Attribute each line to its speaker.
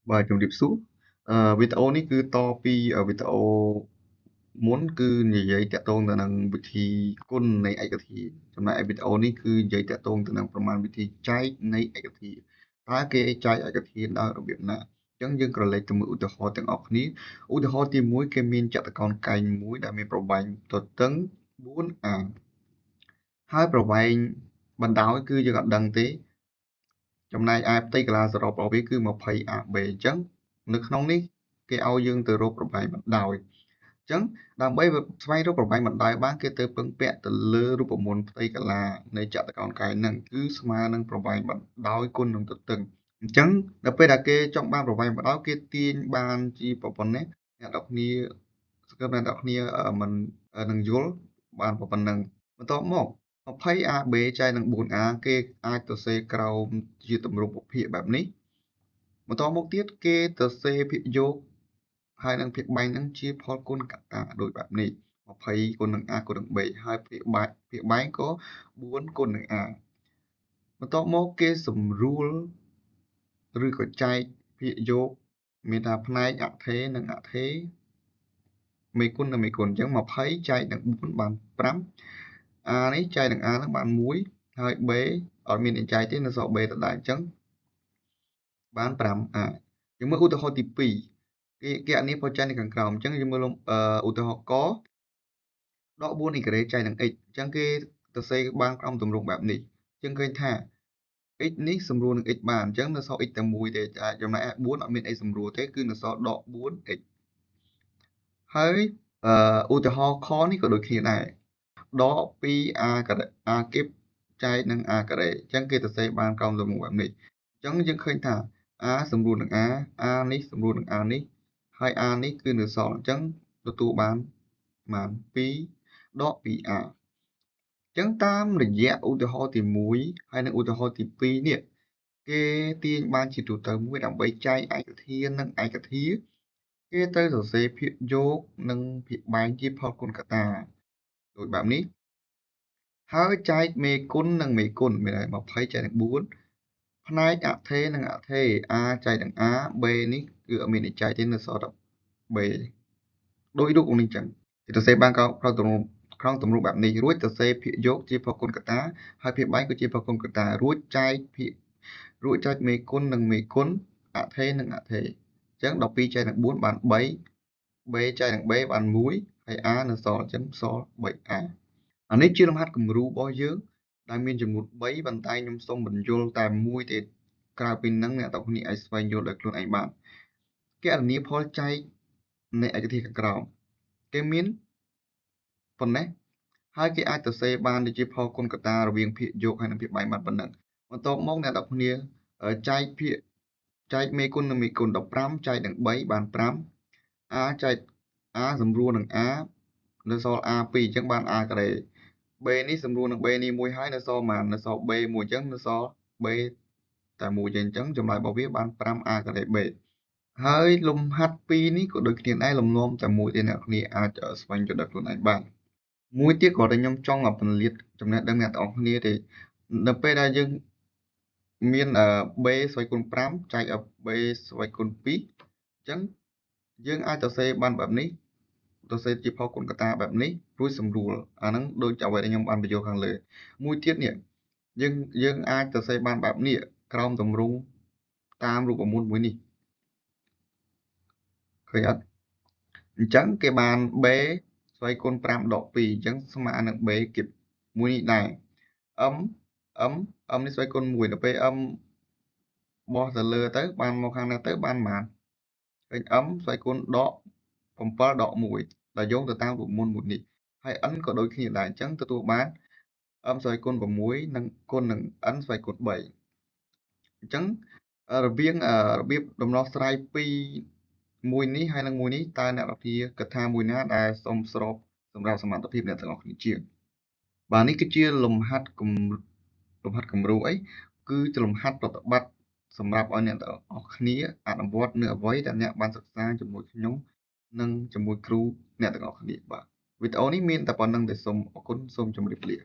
Speaker 1: Vàជំរាបសួរវីដេអូនេះគឺតពីវីដេអូមុនគឺនិយាយតាក់ទងទៅនឹងវិធីគុណនៃឯកធាតុចំណែកឯវីដេអូនេះគឺនិយាយតាក់ទងទៅនឹងប្រមាណវិធីចែកនៃឯកធាតុតើគេចែកឯកធាតុដោយរបៀបណាអញ្ចឹងយើងក្រឡេកទៅមើលឧទាហរណ៍ទាំងអស់គ្នាឧទាហរណ៍ទី1គេមានចតុកោណកែងមួយដែលមានប្រវែងទទឹង 4a ហើយប្រវែងបណ្ដោយគឺយើងអត់ដឹងទេចំណែកឯផ្ទៃកន្លះសរុបរបស់វាគឺ 20ab អញ្ចឹងនៅក្នុងនេះគេឲ្យយើងទៅរកប្រវែងបណ្ដោយអញ្ចឹងដើម្បីស្វែងរកប្រវែងបណ្ដោយបានគេទៅពឹងពាក់ទៅលើរូបមន្តផ្ទៃកន្លះនៃចតុកោណកែងហ្នឹងគឺស្មើនឹងប្រវែងបណ្ដោយគុណនឹងទទឹងអញ្ចឹងដល់ពេលដែលគេចង់បានប្រវែងបណ្ដោយគេទាញបានជាប៉ុណ្ណេះអ្នកនរគ្នាសង្ឃឹមអ្នកនរគ្នាមិននឹងយល់បានប៉ុណ្ណឹងបន្ទាប់មក 20ab ចែកនឹង 4a គេអាចសរសេរក្រោមជាទម្រង់ពភាគបែបនេះបន្តមកទៀតគេសរសេរភាគយកហើយនឹងភាគបែងនឹងជាផលគុណកត្តាដូចបែបនេះ20គុណនឹង a គុណនឹង b ហើយភាគបែងក៏4គុណនឹង a បន្ទាប់មកគេសម្រួលឬក៏ចែកភាគយកមានថាផ្នែកអថេរនិងអថេរមេគុណនិងមេគុណអញ្ចឹង20ចែកនឹង4បាន5 a នេះចែកនឹង a ហ្នឹងបាន1ហើយ b អត់មានអ្នកចែកទេនៅសល់ b ដដែលអញ្ចឹងបាន 5a យើងមើលឧទាហរណ៍ទី2គេអត់នេះផលចែកនៅខាងក្រោមអញ្ចឹងយើងមើលឧទាហរណ៍កដក 4 អ៊ីការ៉េចែកនឹង x អញ្ចឹងគេសរសេរបានក្រោមទម្រង់បែបនេះអញ្ចឹងឃើញថា x នេះសម្រួលនឹង x បានអញ្ចឹងនៅសល់ x តែមួយទេចំណែក 4 អត់មានអីសម្រួលទេគឺនៅសល់ដក 4x ហើយឧទាហរណ៍ខនេះក៏ដូចគ្នាដែរដក 2a ការ៉េ a គីបចែកនឹង a ការ៉េអញ្ចឹងគេសរសេរបានក្រោមទម្រង់បែបនេះអញ្ចឹងយើងឃើញថា a សម្រួលនឹង a នេះសម្រួលនឹង a នេះហើយ a នេះគឺនៅសល់អញ្ចឹងទទួលបាន2ដក 2a អញ្ចឹងតាមរយៈឧទាហរណ៍ទី1ហើយនិងឧទាហរណ៍ទី2នេះគេទាញបានជាទូទៅមួយដើម្បីចែកឯកធាតុនិងឯកធាតុគេទៅសរសេរភាគយកនិងភាគបែងជាផលគុណកត្តាដូចបែបនេះហើយចែកមេគុណនិងមេគុណមានន័យ20ចែកនឹង4ផ្នែកអថេរនិងអថេរ a ចែកនឹង a b នេះគឺអត់មានអ្នកចែកទេនៅសល់តែ b ដោយរូបនេះចឹងគេសរសេរបានក្រោមទម្រង់បែបនេះរួចសរសេរភាគយកជាផលគុណកត្តាហើយភាគបែងក៏ជាផលគុណកត្តារួចចែកមេគុណនិងមេគុណអថេរនិងអថេរអញ្ចឹង12ចែកនឹង4បាន3 b ចែកនឹង b បាន1ហើយ a នៅសល់អញ្ចឹងសល់ 3a អានេះជាលំហាត់គំរូរបស់យើងដែលមានចំនួន3ប៉ុន្តែខ្ញុំសូមបញ្យល់តែមួយទេក្រៅពីនឹងអ្នកទាំងគ្នាអាចស្វែងយល់ដោយខ្លួនឯងបានគណនាផលចែកនៃឯកធាតុខាងក្រោមគេមានប៉ុណ្ណេះហើយគេអាចសរសេរបានដូចជាផលគុណកត្តារវាងភាគយកហើយនិងភាគបែងបានប៉ុណ្ណឹងបន្ទាប់មកអ្នកទាំងគ្នាចែកមេគុណនិងមេគុណ15ចែកនឹង3បាន5 a ចែក a សម្រួលនឹង a នៅសល់ a 2អញ្ចឹងបាន a ការ៉េ b នេះសម្រួលនឹង b នេះមួយហើយនៅសល់ប៉ុន្មាននៅសល់ b មួយអញ្ចឹងនៅសល់ b តែមួយទេអញ្ចឹងចម្លើយរបស់វាបាន 5a ការ៉េ b ហើយលំហាត់2នេះក៏ដូចគ្នាដែរលំនាំតែមួយទេអ្នកគ្នាអាចស្វែងយល់ដោយខ្លួនឯងបានមួយទៀតក៏ដែលខ្ញុំចង់ពន្លាតចំណេះដឹងអ្នកទាំងអស់គ្នាទេនៅពេលដែលយើងមាន b ស្វ័យគុណ5ចែក b ស្វ័យគុណ2អញ្ចឹងយើងអាចសរសេរបានបែបនេះសរសេរជាផលគុណកត្តាបែបនេះរួចសម្រួលអាហ្នឹងដូចអ្វីដែលខ្ញុំបានបញ្យល់ខាងលើមួយទៀតនេះយើងអាចសរសេរបានបែបនេះក្រោមទម្រង់តាមរូបមន្តមួយនេះឃើញអត់អញ្ចឹងគេបាន b ស្វ័យគុណ5ដក2អញ្ចឹងស្មើនឹង b គីបមួយនេះដែរ m នេះស្វ័យគុណ1ដល់ពេល m បោះទៅលើទៅបានមកខាងនេះទៅបានប៉ុន្មានឃើញ m ស្វ័យគុណដក7ដក1ដែលយោងទៅតាមរូបមន្តមួយនេះហើយ n ក៏ដូចគ្នាដែរអញ្ចឹងទទួលបាន m ស្វ័យគុណ6និងគុណនឹង n ស្វ័យគុណ3អញ្ចឹងរបៀបដំណោះស្រាយពីមួយនេះហើយនិងមួយនេះតើអ្នកនរគ្នាគិតថាមួយណាដែលសមស្របសម្រាប់សមត្ថភាពអ្នកទាំងអស់គ្នាជាងបាទនេះគឺជាលំហាត់គំរូគឺជាលំហាត់ប្រតិបត្តិសម្រាប់ឲ្យអ្នកទាំងអស់គ្នាអនុវត្តនៅអ្វីដែលអ្នកបានសិក្សាជាមួយខ្ញុំនិងជាមួយគ្រូអ្នកទាំងអស់គ្នាបាទវីដេអូនេះមានតែប៉ុណ្្នឹងទេសូមអរគុណសូមជម្រាបលា